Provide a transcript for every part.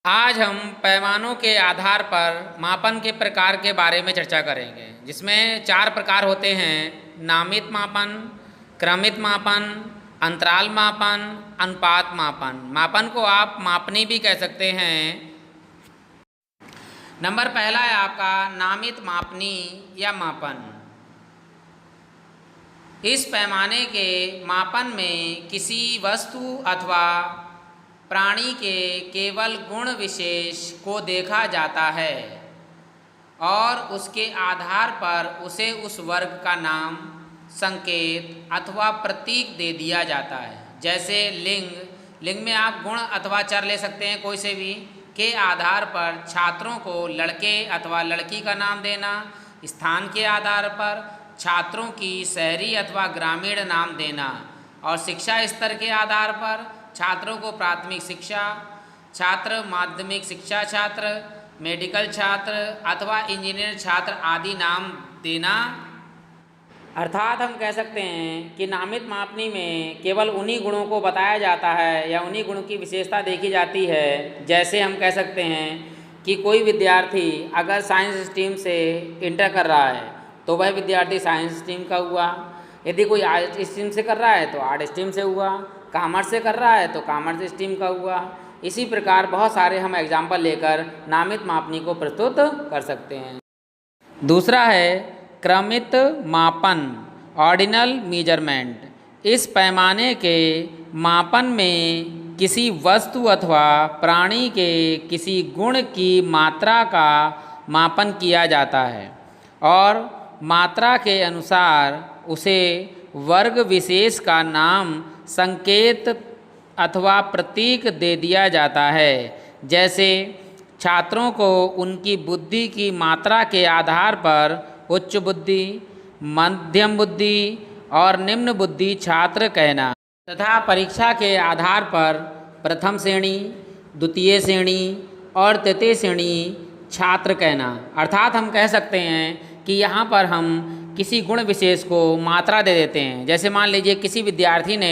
आज हम पैमानों के आधार पर मापन के प्रकार के बारे में चर्चा करेंगे, जिसमें 4 प्रकार होते हैं: नामित मापन, क्रमित मापन, अंतराल मापन, अनुपात मापन। मापन को आप मापनी भी कह सकते हैं। नंबर पहला है आपका नामित मापनी या मापन। इस पैमाने के मापन में किसी वस्तु अथवा प्राणी के केवल गुण विशेष को देखा जाता है और उसके आधार पर उसे उस वर्ग का नाम, संकेत अथवा प्रतीक दे दिया जाता है। जैसे लिंग में आप गुण अथवा चर ले सकते हैं कोई से भी, के आधार पर छात्रों को लड़के अथवा लड़की का नाम देना, स्थान के आधार पर छात्रों की शहरी अथवा ग्रामीण नाम देना, और शिक्षा स्तर के आधार पर छात्रों को प्राथमिक शिक्षा छात्र, माध्यमिक शिक्षा छात्र, मेडिकल छात्र अथवा इंजीनियर छात्र आदि नाम देना। अर्थात हम कह सकते हैं कि नामित मापनी में केवल उन्हीं गुणों को बताया जाता है या उन्हीं गुणों की विशेषता देखी जाती है। जैसे हम कह सकते हैं कि कोई विद्यार्थी अगर साइंस स्ट्रीम से इंटर कर रहा है तो वह विद्यार्थी साइंस स्ट्रीम का हुआ, यदि कोई आर्ट स्ट्रीम से कर रहा है तो आर्ट स्ट्रीम से हुआ, कॉमर्स से कर रहा है तो कॉमर्स स्ट्रीम का हुआ। इसी प्रकार बहुत सारे हम एग्जाम्पल लेकर नामित मापनी को प्रस्तुत कर सकते हैं। दूसरा है क्रमित मापन, ऑर्डिनल मेजरमेंट। इस पैमाने के मापन में किसी वस्तु अथवा प्राणी के किसी गुण की मात्रा का मापन किया जाता है और मात्रा के अनुसार उसे वर्ग विशेष का नाम, संकेत अथवा प्रतीक दे दिया जाता है। जैसे छात्रों को उनकी बुद्धि की मात्रा के आधार पर उच्च बुद्धि, मध्यम बुद्धि और निम्न बुद्धि छात्र कहना, तथा परीक्षा के आधार पर प्रथम श्रेणी, द्वितीय श्रेणी और तृतीय श्रेणी छात्र कहना। अर्थात हम कह सकते हैं कि यहाँ पर हम किसी गुण विशेष को मात्रा दे देते हैं। जैसे मान लीजिए किसी विद्यार्थी ने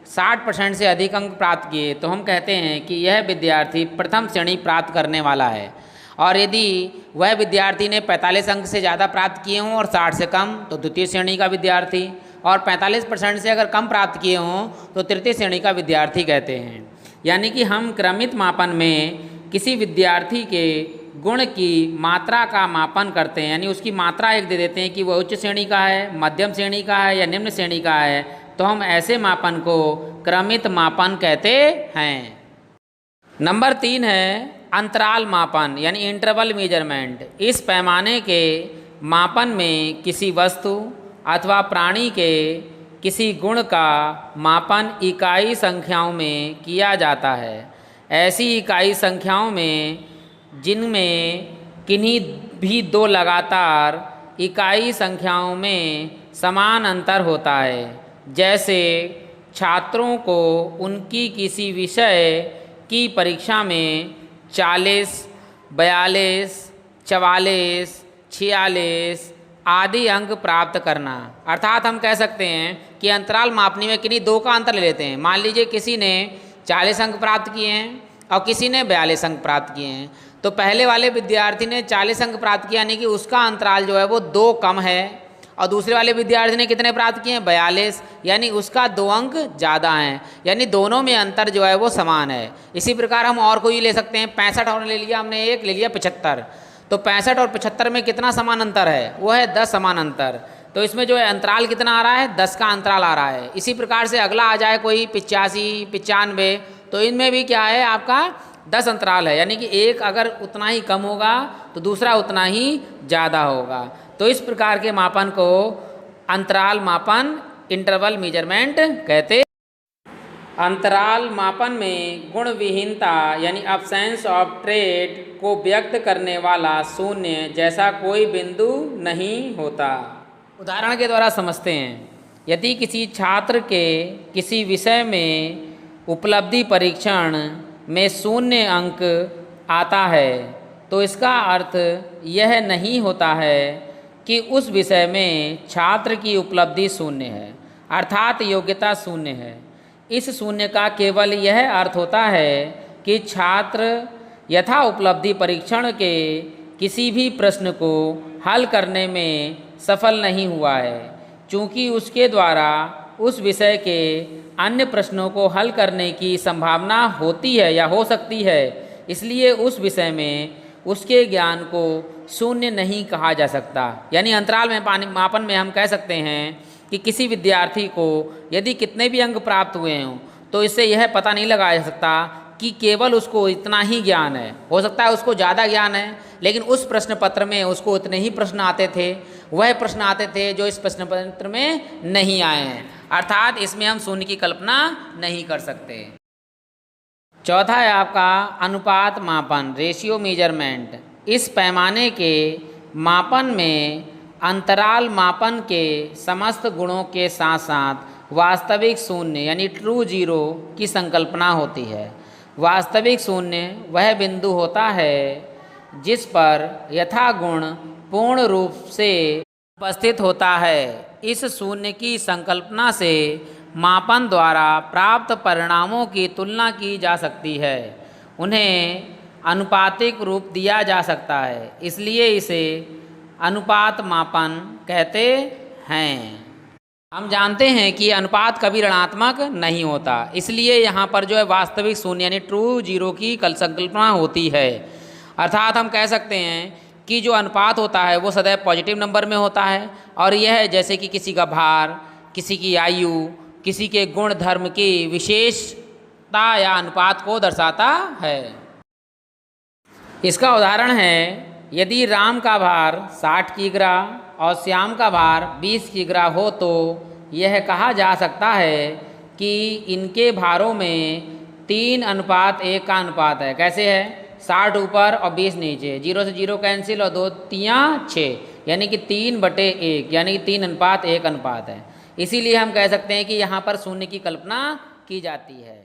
60% से अधिक अंक प्राप्त किए तो हम कहते हैं कि यह विद्यार्थी प्रथम श्रेणी प्राप्त करने वाला है, और यदि वह विद्यार्थी ने 45 अंक से ज़्यादा प्राप्त किए हों और 60 से कम तो द्वितीय श्रेणी का विद्यार्थी, और 45% से अगर कम प्राप्त किए हों तो तृतीय श्रेणी का विद्यार्थी कहते हैं। यानी कि हम क्रमित मापन में किसी विद्यार्थी के गुण की मात्रा का मापन करते हैं, यानी उसकी मात्रा एक दे देते हैं कि वह उच्च श्रेणी का है, मध्यम श्रेणी का है या निम्न श्रेणी का है, तो हम ऐसे मापन को क्रमित मापन कहते हैं। नंबर 3 है अंतराल मापन, यानी इंटरवल मेजरमेंट। इस पैमाने के मापन में किसी वस्तु अथवा प्राणी के किसी गुण का मापन इकाई संख्याओं में किया जाता है। ऐसी इकाई संख्याओं में जिनमें किन्हीं भी 2 लगातार इकाई संख्याओं में समान अंतर होता है। जैसे छात्रों को उनकी किसी विषय की परीक्षा में 40, 42, 44, 46 आदि अंक प्राप्त करना। अर्थात हम कह सकते हैं कि अंतराल मापनी में किन्हीं 2 का अंतर ले लेते हैं। मान लीजिए किसी ने 40 अंक प्राप्त किए हैं और किसी ने 42 अंक प्राप्त किए हैं, तो पहले वाले विद्यार्थी ने 40 अंक प्राप्त किया, यानी कि उसका अंतराल जो है वो 2 कम है, और दूसरे वाले विद्यार्थी ने कितने प्राप्त किए हैं? 42, यानी उसका 2 अंक ज़्यादा हैं, यानी दोनों में अंतर जो है वो समान है। इसी प्रकार हम और कोई ले सकते हैं। 65 और ले लिया हमने, एक ले लिया 75, तो 65 और 75 में कितना समान अंतर है? वो है 10 समान अंतर। तो इसमें जो है अंतराल कितना आ रहा है? 10 का अंतराल आ रहा है। इसी प्रकार से अगला आ जाए कोई 85, 95, तो इनमें भी क्या है आपका 10 अंतराल है, यानी कि एक अगर उतना ही कम होगा तो दूसरा उतना ही ज़्यादा होगा। तो इस प्रकार के मापन को अंतराल मापन, इंटरवल मेजरमेंट कहते। अंतराल मापन में गुण विहीनता यानी अब्सेंस ऑफ ट्रेट को व्यक्त करने वाला शून्य जैसा कोई बिंदु नहीं होता। उदाहरण के द्वारा समझते हैं। यदि किसी छात्र के किसी विषय में उपलब्धि परीक्षण में 0 अंक आता है तो इसका अर्थ यह नहीं होता है कि उस विषय में छात्र की उपलब्धि 0 है, अर्थात योग्यता 0 है। इस शून्य का केवल यह अर्थ होता है कि छात्र यथा उपलब्धि परीक्षण के किसी भी प्रश्न को हल करने में सफल नहीं हुआ है, चूँकि उसके द्वारा उस विषय के अन्य प्रश्नों को हल करने की संभावना होती है या हो सकती है, इसलिए उस विषय में उसके ज्ञान को शून्य नहीं कहा जा सकता। यानी अंतराल में मापन में हम कह सकते हैं कि किसी विद्यार्थी को यदि कितने भी अंक प्राप्त हुए हों तो इससे यह पता नहीं लगाया जा सकता कि केवल उसको इतना ही ज्ञान है। हो सकता है उसको ज़्यादा ज्ञान है, लेकिन उस प्रश्न पत्र में उसको इतने ही प्रश्न आते थे, वह प्रश्न आते थे जो इस प्रश्न पत्र में नहीं आए हैं, अर्थात इसमें हम शून्य की कल्पना नहीं कर सकते। चौथा है आपका अनुपात मापन, रेशियो मेजरमेंट। इस पैमाने के मापन में अंतराल मापन के समस्त गुणों के साथ साथ वास्तविक शून्य यानी ट्रू जीरो की संकल्पना होती है। वास्तविक शून्य वह बिंदु होता है जिस पर यथागुण पूर्ण रूप से उपस्थित होता है। इस शून्य की संकल्पना से मापन द्वारा प्राप्त परिणामों की तुलना की जा सकती है, उन्हें अनुपातिक रूप दिया जा सकता है, इसलिए इसे अनुपात मापन कहते हैं। हम जानते हैं कि अनुपात कभी ऋणात्मक नहीं होता, इसलिए यहाँ पर जो है वास्तविक शून्य यानी ट्रू जीरो की संकल्पना होती है। अर्थात हम कह सकते हैं कि जो अनुपात होता है वो सदैव पॉजिटिव नंबर में होता है, और यह जैसे कि किसी का भार, किसी की आयु, किसी के गुण धर्म की विशेषता या अनुपात को दर्शाता है। इसका उदाहरण है, यदि राम का भार 60 किग्रा और श्याम का भार 20 किग्रा हो तो यह कहा जा सकता है कि इनके भारों में 3:1 का अनुपात है। कैसे है? 60 ऊपर और 20 नीचे, 0 से 0 कैंसिल और 2 3 6, यानी कि 3/1 यानी कि 3:1 अनुपात है। इसीलिए हम कह सकते हैं कि यहाँ पर शून्य की कल्पना की जाती है।